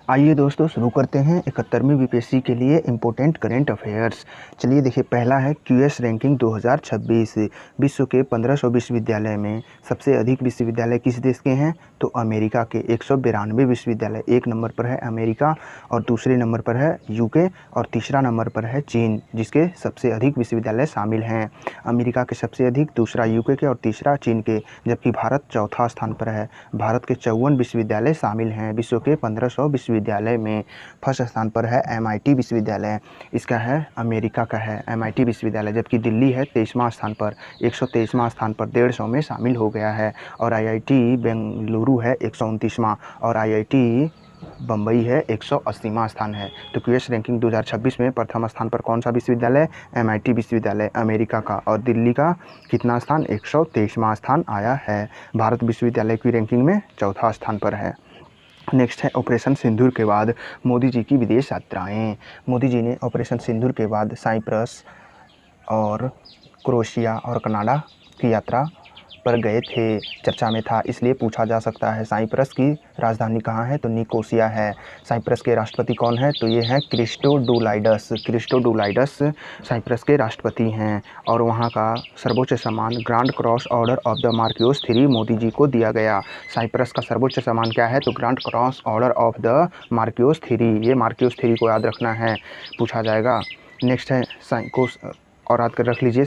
आइए दोस्तों शुरू करते हैं 71वीं बीपीएससी के लिए इम्पोर्टेंट करेंट अफेयर्स। चलिए देखिए, पहला है क्यूएस रैंकिंग 2026। विश्व के 1500 विश्वविद्यालय में सबसे अधिक विश्वविद्यालय किस देश के हैं? तो अमेरिका के 192 विश्वविद्यालय। एक नंबर पर है अमेरिका और दूसरे नंबर पर है यूके और तीसरा नंबर पर है चीन, जिसके सबसे अधिक विश्वविद्यालय शामिल हैं। अमेरिका के सबसे अधिक, दूसरा यूके के और तीसरा चीन के, जबकि भारत चौथा स्थान पर है। भारत के 54 विश्वविद्यालय शामिल हैं विश्व के 1500 विश्वविद्यालय में। फर्स्ट स्थान पर है एमआईटी विश्वविद्यालय, इसका है अमेरिका का है एमआईटी विश्वविद्यालय, जबकि दिल्ली है 23वां स्थान पर, 123वां स्थान पर 150 में शामिल हो गया है। और आईआईटी बेंगलुरु है 129वां और आईआईटी बम्बई है 180वां स्थान है। तो क्यूएस रैंकिंग 2026 में प्रथम स्थान पर कौन सा विश्वविद्यालय? एमआईटी विश्वविद्यालय अमेरिका का। और दिल्ली का कितना स्थान? 123वां स्थान आया है। भारत विश्वविद्यालय की रैंकिंग में चौथा स्थान पर है। नेक्स्ट है ऑपरेशन सिंदूर के बाद मोदी जी की विदेश यात्राएं। मोदी जी ने ऑपरेशन सिंदूर के बाद साइप्रस और क्रोएशिया और कनाडा की यात्रा पर गए थे, चर्चा में था, इसलिए पूछा जा सकता है साइप्रस की राजधानी कहाँ है? तो निकोसिया है। साइप्रस के राष्ट्रपति कौन है? तो ये है क्रिस्टोडुलाइडस। क्रिस्टोडुलाइडस साइप्रस के राष्ट्रपति हैं। और वहाँ का सर्वोच्च सम्मान grand cross order of the मार्क्यूस III मोदी जी को दिया गया। साइप्रस का सर्वोच्च सम्मान क्या है? तो grand cross order of the मार्क्यूस III। ये मार्क्यूस III को याद रखना है, पूछा जाएगा। नेक्स्ट है और याद कर रख लीजिए,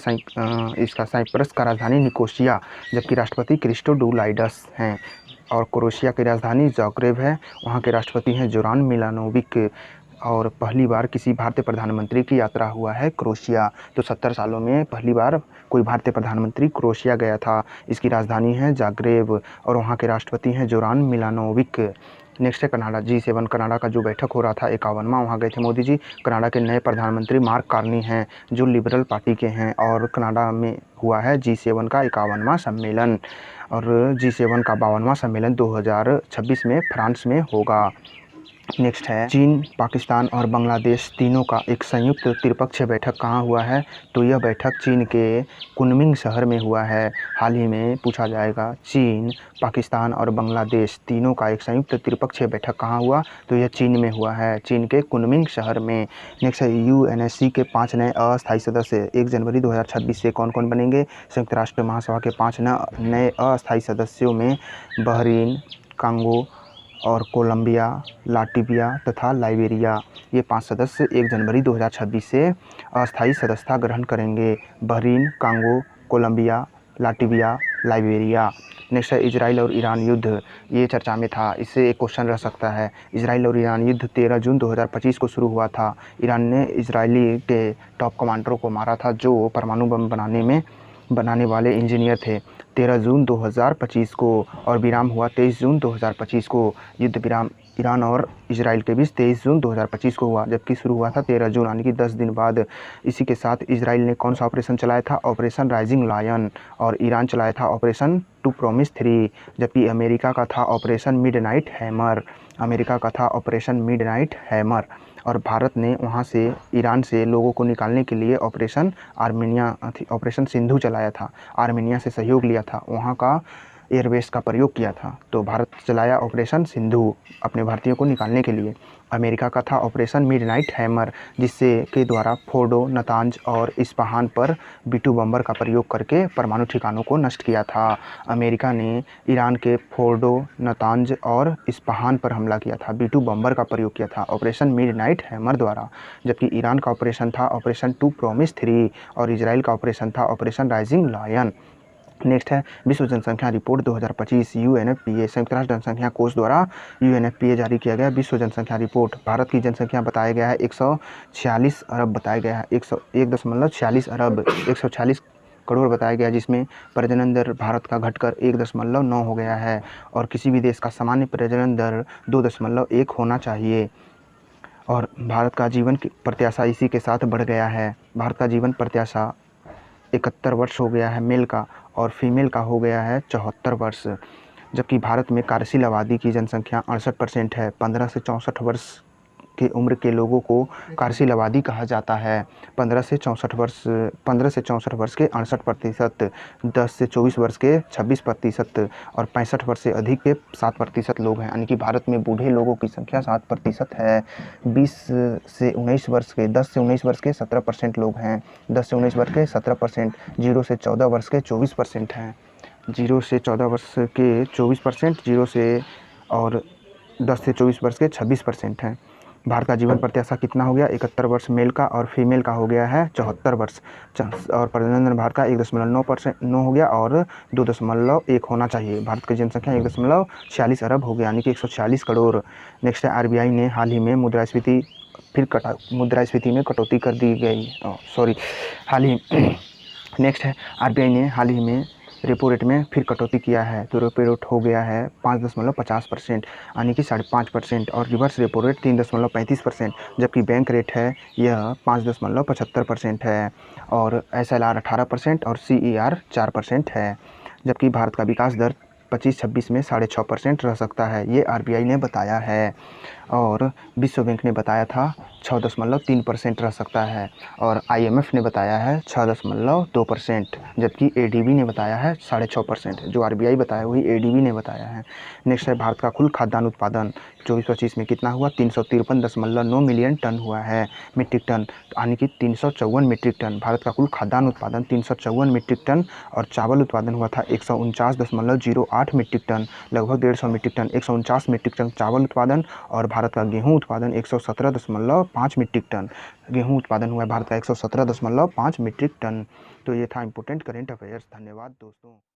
इसका साइप्रस का राजधानी निकोसिया, जबकि राष्ट्रपति क्रिस्टोडुलाइडस हैं। और क्रोएशिया की राजधानी ज़ाग्रेब है, वहाँ के राष्ट्रपति हैं जोरान मिलानोविक। और पहली बार किसी भारतीय प्रधानमंत्री की यात्रा हुआ है क्रोएशिया। तो 70 सालों में पहली बार कोई भारतीय प्रधानमंत्री क्रोएशिया गया था। इसकी राजधानी है ज़ाग्रेब और वहाँ के राष्ट्रपति हैं जोरान मिलानोविक। नेक्स्ट है कनाडा G7। कनाडा का जो बैठक हो रहा था 51वां, वहाँ गए थे मोदी जी। कनाडा के नए प्रधानमंत्री मार्क कार्नी हैं, जो लिबरल पार्टी के हैं। और कनाडा में हुआ है G7 का 51वां सम्मेलन। और G7 का 52वां सम्मेलन 2026 में फ्रांस में होगा। नेक्स्ट है चीन, पाकिस्तान और बांग्लादेश तीनों का एक संयुक्त त्रिपक्षीय बैठक कहाँ हुआ है? तो यह बैठक चीन के कुनमिंग शहर में हुआ है। हाल ही में पूछा जाएगा, चीन, पाकिस्तान और बांग्लादेश तीनों का एक संयुक्त त्रिपक्षीय बैठक कहाँ हुआ? तो यह चीन में हुआ है, चीन के कुनमिंग शहर में। नेक्स्ट है यूएनएससी के 5 नए अस्थायी सदस्य 1 जनवरी 2026 से कौन कौन बनेंगे? संयुक्त राष्ट्र महासभा के 5 नए अस्थायी सदस्यों में बहरीन, कांगो और कोलंबिया, लाटविया तथा लाइबेरिया, ये 5 सदस्य 1 जनवरी 2026 से अस्थायी सदस्यता ग्रहण करेंगे। Bahrain, Congo, Colombia, Latvia, Liberia. Next है इजराइल और ईरान युद्ध, ये चर्चा में था, इससे एक क्वेश्चन रह सकता है। इजराइल और ईरान युद्ध 13 जून 2025 को शुरू हुआ था। ईरान ने इजरायली के टॉप कमांडरों को मारा था, जो परमाणु बम बनाने वाले इंजीनियर थे, 13 जून 2025 को। और विराम हुआ 23 जून 2025 को। युद्ध विराम ईरान और इजराइल के बीच 23 जून 2025 को हुआ, जबकि शुरू हुआ था 13 जून, यानी कि 10 दिन बाद। इसी के साथ इजराइल ने कौन सा ऑपरेशन चलाया था? Operation rising lion. और ईरान चलाया था ऑपरेशन टू प्रॉमिस 3, जबकि अमेरिका का था ऑपरेशन मिडनाइट हैमर। अमेरिका का था ऑपरेशन मिडनाइट हैमर। और भारत ने वहाँ से ईरान से लोगों को निकालने के लिए ऑपरेशन सिंधु चलाया था। आर्मेनिया से सहयोग लिया था, वहाँ का एयरबेस का प्रयोग किया था। तो भारत चलाया ऑपरेशन सिंधु अपने भारतीयों को निकालने के लिए। अमेरिका का था ऑपरेशन मिडनाइट हैमर, जिससे के द्वारा फोर्डो, नतांज और इस्पाहान पर B-2 बम्बर का प्रयोग करके परमाणु ठिकानों को नष्ट किया था। अमेरिका ने ईरान के फोर्डो, नतांज और इस्पाहान पर हमला किया था, B-2 बम्बर का प्रयोग किया था ऑपरेशन मिडनाइट हैमर द्वारा। जबकि ईरान का ऑपरेशन था ऑपरेशन टू प्रॉमिस 3 और इजराइल का ऑपरेशन था ऑपरेशन राइजिंग लायन। नेक्स्ट है विश्व जनसंख्या रिपोर्ट 2025 UNFPA, संयुक्त राष्ट्र जनसंख्या कोष द्वारा UNFPA जारी किया गया विश्व जनसंख्या रिपोर्ट। भारत की जनसंख्या बताया गया है 146 अरब बताया गया है, 1.46 अरब 146 करोड़ बताया गया, जिसमें प्रजनन दर भारत का घटकर 1.9 हो गया है। और किसी भी देश का सामान्य प्रजनन दर 2.1 होना चाहिए। और भारत का जीवन प्रत्याशा इसी के साथ बढ़ गया है। भारत का जीवन प्रत्याशा 71 वर्ष हो गया है मेल का, और फीमेल का हो गया है 74 वर्ष। जबकि भारत में कार्यशील आबादी की जनसंख्या 68% है। 15 से 64 वर्ष के उम्र के लोगों को कार्यशील आबादी कहा जाता है। 15 से 64 वर्ष के 68%, 10 से 24 वर्ष के 26% और 65 वर्ष से अधिक के 7% लोग हैं। यानी कि भारत में बूढ़े लोगों की संख्या 7% है। 10 से 19 वर्ष के 17% लोग हैं। 10 से 19 वर्ष के 17%, 0 से 14 वर्ष के 24% हैं। 0 से 14 वर्ष के 24%, 0 से और 10 से 24 वर्ष के 26% हैं। भारत का जीवन प्रत्याशा कितना हो गया? 71 वर्ष मेल का, और फीमेल का हो गया है 74 वर्ष। और प्रजनन भारत का 1.9% हो गया और 2.1 होना चाहिए। भारत की जनसंख्या 1.46 अरब हो गया, यानी कि 146 करोड़। नेक्स्ट है, आरबीआई ने हाल ही में मुद्रास्फीति में कटौती कर दी गई। नेक्स्ट है, आरबीआई ने हाल ही में रेपो रेट में फिर कटौती किया है, तो रेपो रेट हो गया है 5.50%, यानी कि 5.5%, और रिवर्स रेपो रेट 3.35%, जबकि बैंक रेट है यह 5.75% है, और SLR 18% और CER 4% है। जबकि भारत का विकास दर 25-26 में 6.5% रह सकता है, ये आरबीआई ने बताया है। और विश्व बैंक ने बताया था 6.3% रह सकता है, और IMF ने बताया है 6.2%, जबकि ADB ने बताया है 6.5%। जो आरबीआई बताया वही ADB ने बताया है। नेक्स्ट है, भारत का कुल खाद्यान्न उत्पादन 24-25 में कितना हुआ? 353.9 मिलियन टन हुआ है, मीट्रिक टन, यानी कि 354 मीट्रिक टन। भारत का कुल खाद्यान्न उत्पादन 354 मीट्रिक टन, और चावल उत्पादन हुआ था 149.08 मीट्रिक टन, लगभग 150 मीट्रिक टन। 149 मीट्रिक टन चावल उत्पादन, और भारत का गेहूं उत्पादन 117.5 मीट्रिक टन। गेहूं उत्पादन हुआ है भारत का 117.5 मीट्रिक टन। तो ये था इम्पोर्टेंट करेंट अफेयर्स। धन्यवाद दोस्तों।